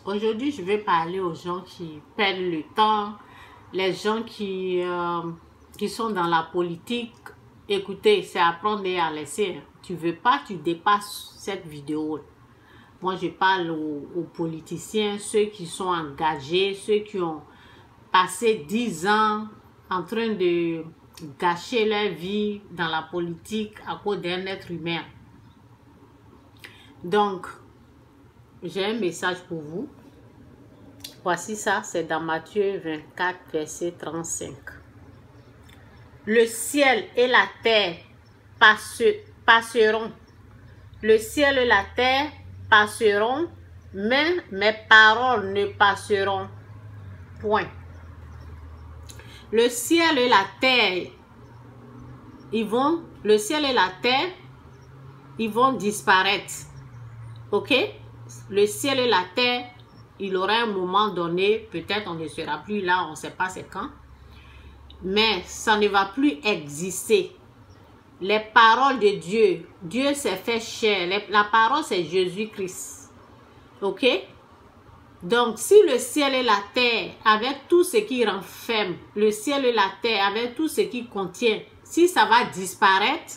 Aujourd'hui, je vais parler aux gens qui perdent le temps, les gens qui sont dans la politique. Écoutez, c'est à prendre et à laisser. Tu veux pas, tu dépasses cette vidéo. Moi, je parle aux politiciens, ceux qui sont engagés, ceux qui ont passé 10 ans en train de gâcher leur vie dans la politique à cause d'un être humain. Donc, j'ai un message pour vous. Voici ça, c'est dans Matthieu 24, verset 35. Le ciel et la terre passeront. Le ciel et la terre passeront, mais mes paroles ne passeront point. Le ciel et la terre, le ciel et la terre, ils vont disparaître. Ok? Le ciel et la terre, il aura un moment donné, peut-être on ne sera plus là, on ne sait pas c'est quand, mais ça ne va plus exister. Les paroles de Dieu, Dieu s'est fait chair, la parole c'est Jésus-Christ. Ok? Donc, si le ciel et la terre, avec tout ce qui renferme, le ciel et la terre, avec tout ce qui contient, si ça va disparaître,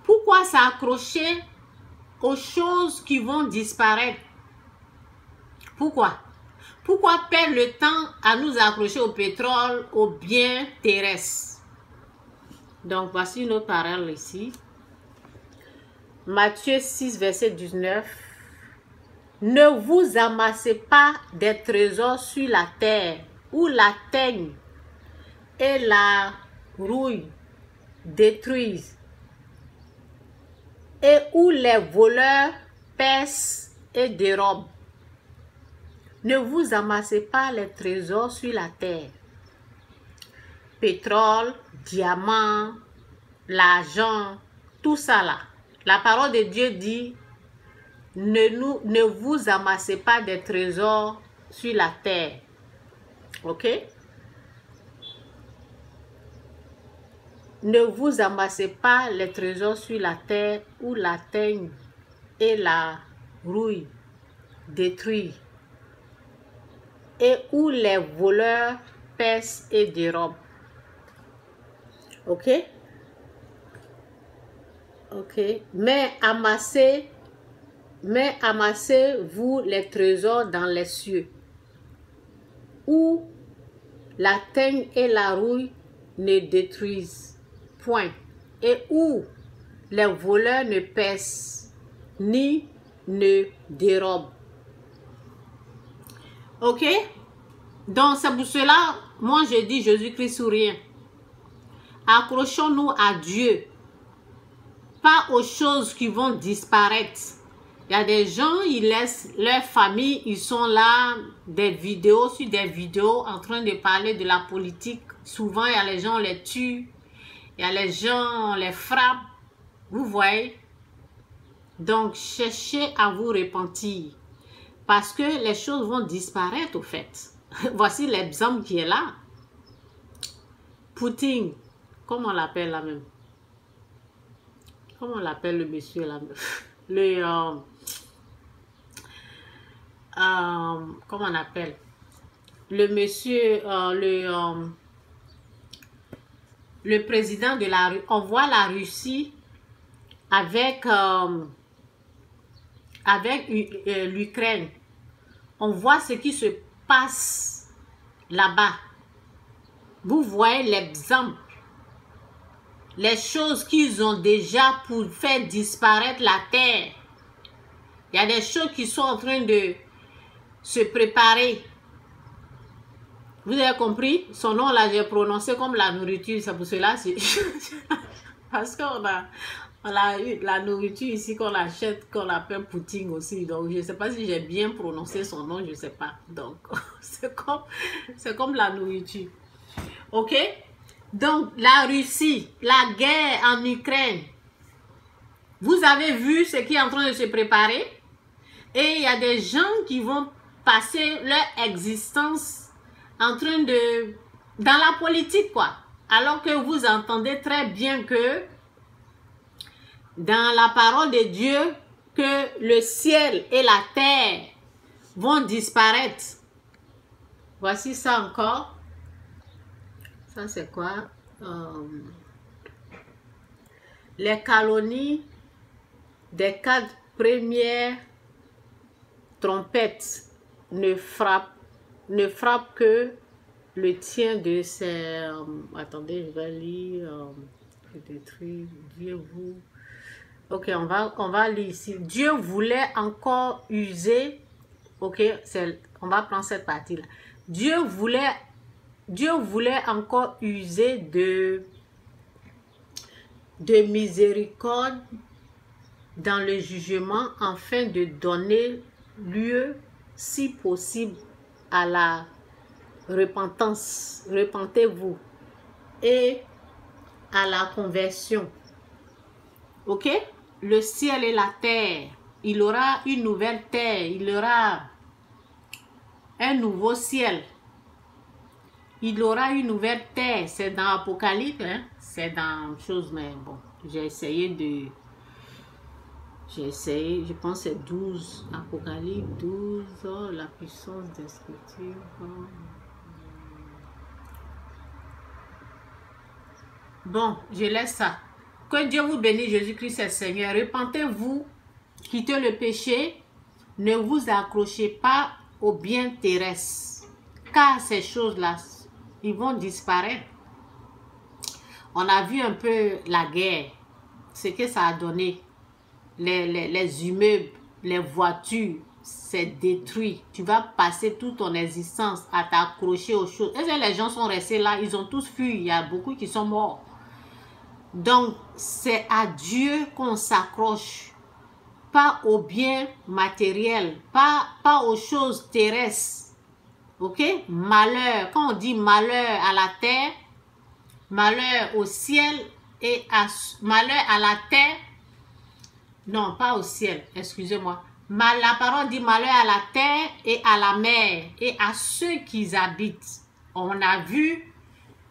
pourquoi s'accrocher aux choses qui vont disparaître? Pourquoi? Pourquoi perdre le temps à nous accrocher au pétrole, aux biens terrestres? Donc, voici une autre parole ici. Matthieu 6, verset 19. Ne vous amassez pas des trésors sur la terre, où la teigne et la rouille détruisent, et où les voleurs percent et dérobent. Ne vous amassez pas les trésors sur la terre. Pétrole, diamant, l'argent, tout ça là. La parole de Dieu dit, ne vous amassez pas des trésors sur la terre. Ok? Ne vous amassez pas les trésors sur la terre où la teigne et la rouille détruisent, et où les voleurs percent et dérobent. Ok? Ok. Mais amassez-vous les trésors dans les cieux, où la teigne et la rouille ne détruisent point, et où les voleurs ne percent ni ne dérobent. Ok? Donc, c'est pour cela, moi je dis Jésus-Christ ou rien. Accrochons-nous à Dieu, pas aux choses qui vont disparaître. Il y a des gens, ils laissent leur famille, ils sont là, des vidéos sur des vidéos en train de parler de la politique. Souvent, il y a les gens, on les tue. Il y a les gens, on les frappe. Vous voyez? Donc, cherchez à vous repentir. Parce que les choses vont disparaître au fait. Voici l'exemple qui est là. Poutine, comment on l'appelle là même? Comment on l'appelle le monsieur là? Comment on appelle? Le monsieur, le président de la Russie. On voit la Russie avec l'Ukraine. On voit ce qui se passe là-bas. Vous voyez l'exemple. Les choses qu'ils ont déjà pour faire disparaître la terre. Il y a des choses qui sont en train de se préparer. Vous avez compris? Son nom là, j'ai prononcé comme la nourriture. C'est pour cela. Parce qu'on a eu la nourriture ici qu'on achète, qu'on appelle Poutine aussi. Donc, je ne sais pas si j'ai bien prononcé son nom, je ne sais pas. Donc, c'est comme la nourriture. Ok? Donc, la Russie, la guerre en Ukraine. Vous avez vu ce qui est en train de se préparer? Et il y a des gens qui vont passer leur existence en train de... dans la politique, quoi. Alors que vous entendez très bien que dans la parole de Dieu, que le ciel et la terre vont disparaître. Voici ça encore. Ça, c'est quoi? Les calomnies des 4 premières trompettes ne frappent que le tien de ces... attendez, je vais lire. Détruire, Dieu vous... Ok, on va lire ici. Dieu voulait encore user... Ok, on va prendre cette partie-là. Dieu voulait encore user de miséricorde dans le jugement afin de donner lieu, si possible, à la repentance. Repentez-vous et à la conversion. Ok? Le ciel et la terre. Il aura une nouvelle terre. Il aura un nouveau ciel. Il aura une nouvelle terre. C'est dans Apocalypse. Hein? C'est dans chose, mais bon. J'ai essayé, je pense que c'est 12. Apocalypse 12. Oh, la puissance des Scritures. Oh. Bon, je laisse ça. Que Dieu vous bénisse, Jésus-Christ est Seigneur. Repentez-vous, quittez le péché. Ne vous accrochez pas aux biens terrestres. Car ces choses-là, ils vont disparaître. On a vu un peu la guerre. Ce que ça a donné. Les immeubles, les voitures, c'est détruit. Tu vas passer toute ton existence à t'accrocher aux choses. Et les gens sont restés là, ils ont tous fui. Il y a beaucoup qui sont morts. Donc, c'est à Dieu qu'on s'accroche. Pas aux biens matériels, pas aux choses terrestres. Ok? Malheur, quand on dit malheur à la terre, malheur au ciel et malheur à la terre, non, pas au ciel, excusez-moi. La parole dit malheur à la terre et à la mer et à ceux qui y habitent. On a vu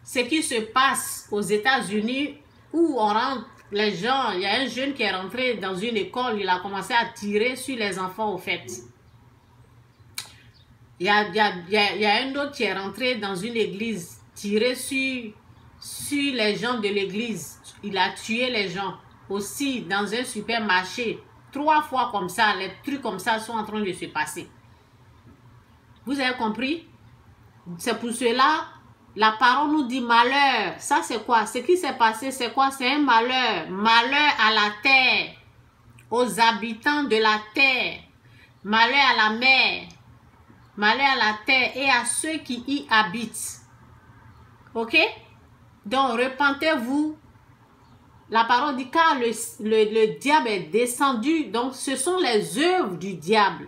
ce qui se passe aux États-Unis où on rentre, les gens, il y a un jeune qui est rentré dans une école, il a commencé à tirer sur les enfants au fait. Il y a un autre qui est rentré dans une église, tiré sur les gens de l'église. Il a tué les gens. Aussi, dans un supermarché, 3 fois comme ça, les trucs comme ça sont en train de se passer. Vous avez compris? C'est pour cela, la parole nous dit malheur. Ça, c'est quoi? Ce qui s'est passé, c'est quoi? C'est un malheur. Malheur à la terre, aux habitants de la terre. Malheur à la mer. Malheur à la terre et à ceux qui y habitent. Ok? Donc, repentez-vous. La parole dit, car le diable est descendu. Donc, ce sont les œuvres du diable.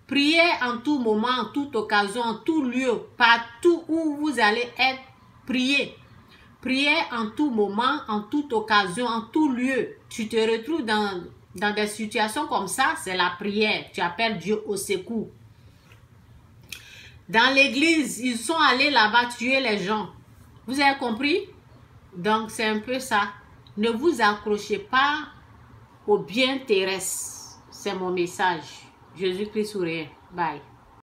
Priez en tout moment, en toute occasion, en tout lieu, partout où vous allez être, priez. Priez en tout moment, en toute occasion, en tout lieu. Tu te retrouves dans des situations comme ça, c'est la prière. Tu appelles Dieu au secours. Dans l'église, ils sont allés là-bas tuer les gens. Vous avez compris? Donc, c'est un peu ça. Ne vous accrochez pas aux biens terrestres. C'est mon message. Jésus-Christ ou rien. Bye.